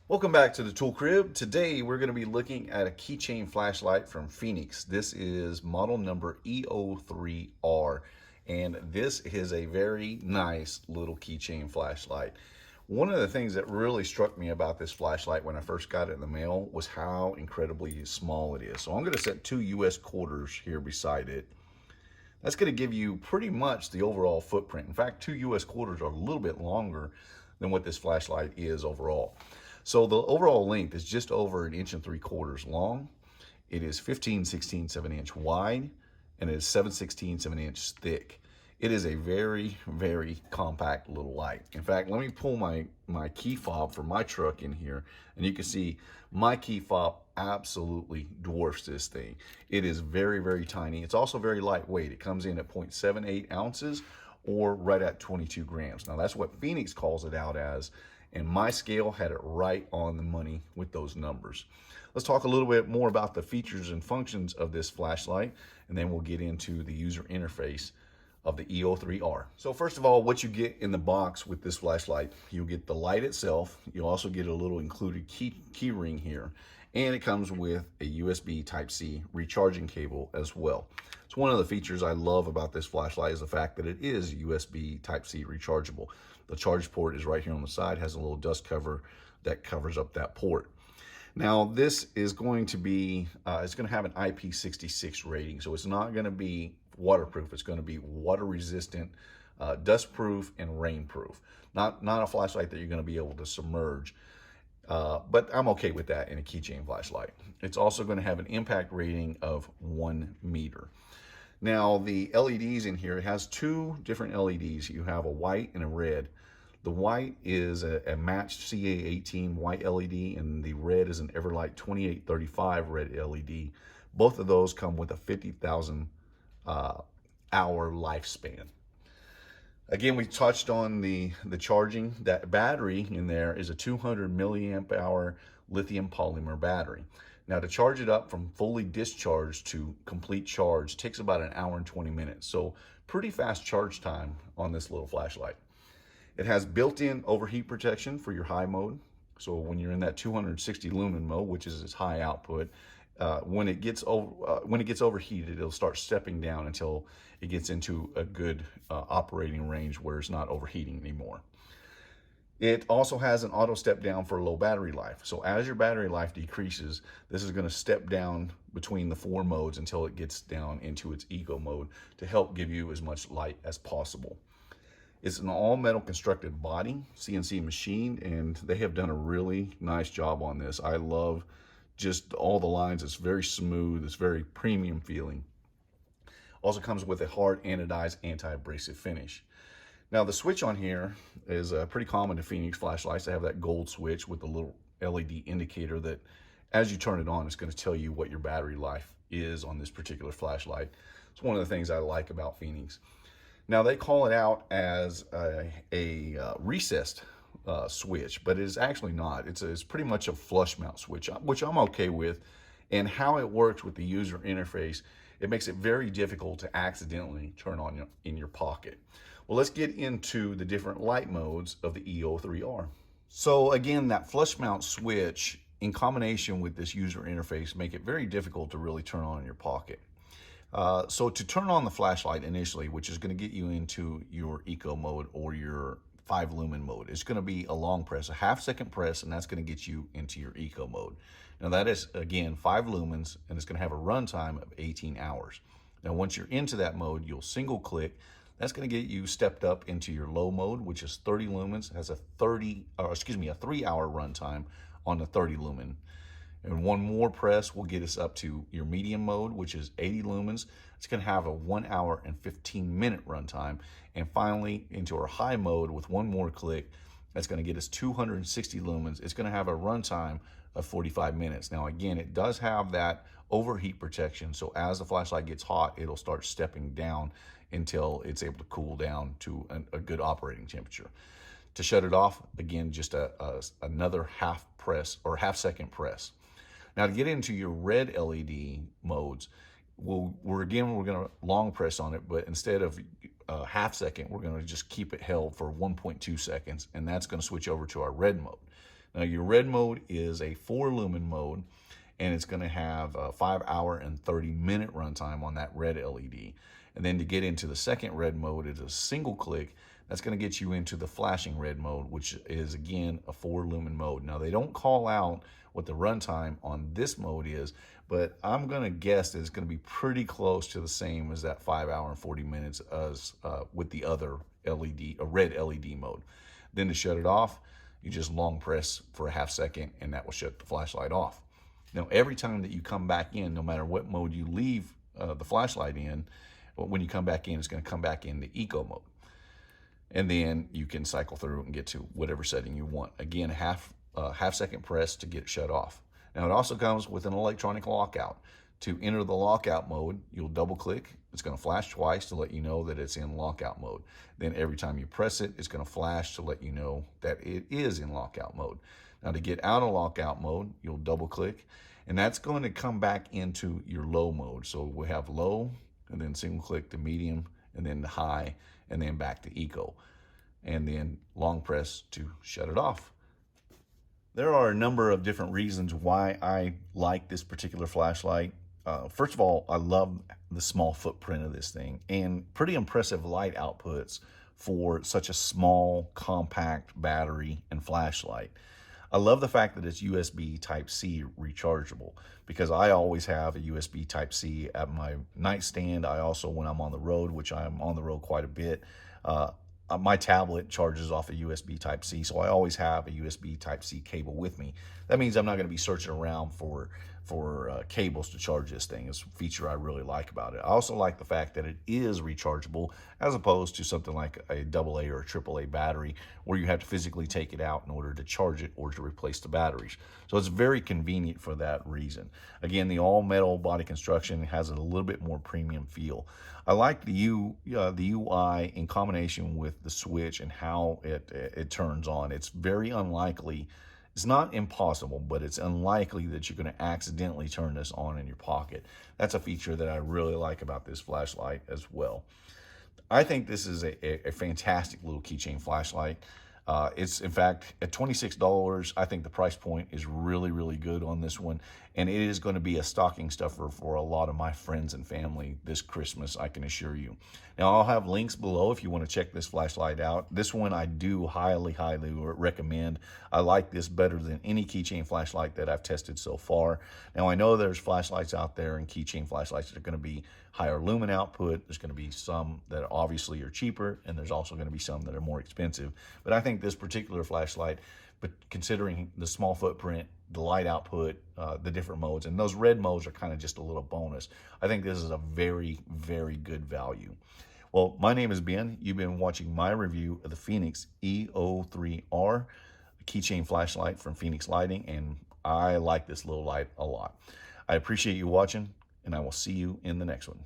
Welcome back to the Tool Crib. Today we're going to be looking at a keychain flashlight from Fenix. This is model number E03R, and this is a very nice little keychain flashlight. One of the things that really struck me about this flashlight when I first got it in the mail was how incredibly small it is. So I'm going to set 2 US quarters here beside it. That's going to give you pretty much the overall footprint. In fact, 2 US quarters are a little bit longer than what this flashlight is overall. So the overall length is just over 1.75 inches long. It is 15/16 wide, and it is 7/16 thick. It is a very, very compact little light. In fact, let me pull my key fob for my truck in here, and you can see my key fob absolutely dwarfs this thing. It is very, very tiny. It's also very lightweight. It comes in at 0.78 ounces or right at 22 grams. Now that's what Fenix calls it out as, and my scale had it right on the money with those numbers. Let's talk a little bit more about the features and functions of this flashlight, and then we'll get into the user interface of the E03R. So first of all, what you get in the box with this flashlight, you'll get the light itself. You'll also get a little included key ring here, and it comes with a USB Type-C recharging cable as well. So one of the features I love about this flashlight is the fact that it is USB Type-C rechargeable. The charge port is right here on the side, has a little dust cover that covers up that port. Now this is going to be, it's going to have an IP66 rating, so it's not going to be waterproof. It's going to be water resistant, dust proof, and rain proof. Not a flashlight that you're going to be able to submerge, but I'm okay with that in a keychain flashlight. It's also going to have an impact rating of 1 meter. Now the LEDs in here, it has 2 different LEDs. You have a white and a red. The white is a matched CA18 white LED, and the red is an Everlight 2835 red LED. Both of those come with a 50,000 hour lifespan. Again, we touched on the charging. That battery in there is a 200 milliamp hour lithium polymer battery. Now to charge it up from fully discharged to complete charge takes about 1 hour and 20 minutes. So pretty fast charge time on this little flashlight. It has built-in overheat protection for your high mode. So when you're in that 260 lumen mode, which is its high output, when it gets overheated, it'll start stepping down until it gets into a good operating range where it's not overheating anymore. It also has an auto step down for low battery life. So as your battery life decreases, this is going to step down between the 4 modes until it gets down into its eco mode to help give you as much light as possible. It's an all metal constructed body, CNC machine, and they have done a really nice job on this. I love just all the lines. It's very smooth. It's very premium feeling. Also comes with a hard anodized anti-abrasive finish. Now the switch on here is pretty common to Fenix flashlights. They have that gold switch with the little LED indicator that as you turn it on, it's going to tell you what your battery life is on this particular flashlight. It's one of the things I like about Fenix. Now they call it out as a recessed switch, but it is actually not. It's pretty much a flush mount switch, which I'm okay with. And how it works with the user interface, it makes it very difficult to accidentally turn on in your pocket. Well, let's get into the different light modes of the E03R. So again, that flush mount switch in combination with this user interface make it very difficult to really turn on in your pocket. So to turn on the flashlight initially, which is going to get you into your eco mode or your 5 lumen mode, it's going to be a long press, a half-second press, and that's going to get you into your eco mode. Now that is, again, 5 lumens, and it's going to have a runtime of 18 hours. Now once you're into that mode, you'll single click. That's going to get you stepped up into your low mode, which is 30 lumens, has a 3-hour runtime on the 30 lumen. And one more press will get us up to your medium mode, which is 80 lumens. It's going to have a 1 hour and 15-minute runtime. And finally, into our high mode with one more click, that's going to get us 260 lumens. It's going to have a runtime of 45 minutes. Now, again, it does have that overheat protection. So as the flashlight gets hot, it'll start stepping down until it's able to cool down to a good operating temperature. To shut it off, again, just another half press or half-second press. Now to get into your red LED modes, we're going to long press on it, but instead of half second, we're going to just keep it held for 1.2 seconds, and that's going to switch over to our red mode. Now your red mode is a 4 lumen mode, and it's going to have a 5-hour and 30-minute runtime on that red LED. And then to get into the second red mode, it's a single click. That's going to get you into the flashing red mode, which is again a 4 lumen mode. Now they don't call out what the runtime on this mode is, but I'm going to guess that it's going to be pretty close to the same as that 5-hour and 40 minutes as with the other LED, a red LED mode. Then to shut it off, you just long press for a half second, and that will shut the flashlight off. Now, every time that you come back in, no matter what mode you leave the flashlight in, when you come back in, it's going to come back in the eco mode. And then you can cycle through and get to whatever setting you want. Again, half second press to get it shut off. Now, it also comes with an electronic lockout. To enter the lockout mode, you'll double click. It's going to flash twice to let you know that it's in lockout mode. Then every time you press it, it's going to flash to let you know that it is in lockout mode. Now, to get out of lockout mode, you'll double click, and that's going to come back into your low mode. So we have low, and then single click to medium, and then to high, and then back to eco, and then long press to shut it off. There are a number of different reasons why I like this particular flashlight. First of all, I love the small footprint of this thing and pretty impressive light outputs for such a small, compact battery and flashlight. I love the fact that it's USB Type-C rechargeable, because I always have a USB Type-C at my nightstand. I also, when I'm on the road, which I'm on the road quite a bit, my tablet charges off a USB Type-C, so I always have a USB Type-C cable with me. That means I'm not going to be searching around for cables to charge this thing. It's a feature I really like about it. I also like the fact that it is rechargeable, as opposed to something like a AA or a AAA battery, where you have to physically take it out in order to charge it or to replace the batteries. So it's very convenient for that reason. Again, the all-metal body construction has a little bit more premium feel. I like the UI in combination with the switch and how it turns on. It's very unlikely. It's not impossible, but it's unlikely that you're going to accidentally turn this on in your pocket. That's a feature that I really like about this flashlight as well. I think this is a fantastic little keychain flashlight. It's, in fact, at $26, I think the price point is really, really good on this one. And it is going to be a stocking stuffer for a lot of my friends and family this Christmas, I can assure you. Now, I'll have links below if you want to check this flashlight out. This one I do highly, highly recommend. I like this better than any keychain flashlight that I've tested so far. Now, I know there's flashlights out there and keychain flashlights that are going to be higher lumen output. There's going to be some that obviously are cheaper, and there's also going to be some that are more expensive. But I think this particular flashlight, but considering the small footprint, the light output, the different modes, and those red modes are kind of just a little bonus. I think this is a very, very good value. Well, my name is Ben. You've been watching my review of the Fenix E03R keychain flashlight from Fenix Lighting, and I like this little light a lot. I appreciate you watching, and I will see you in the next one.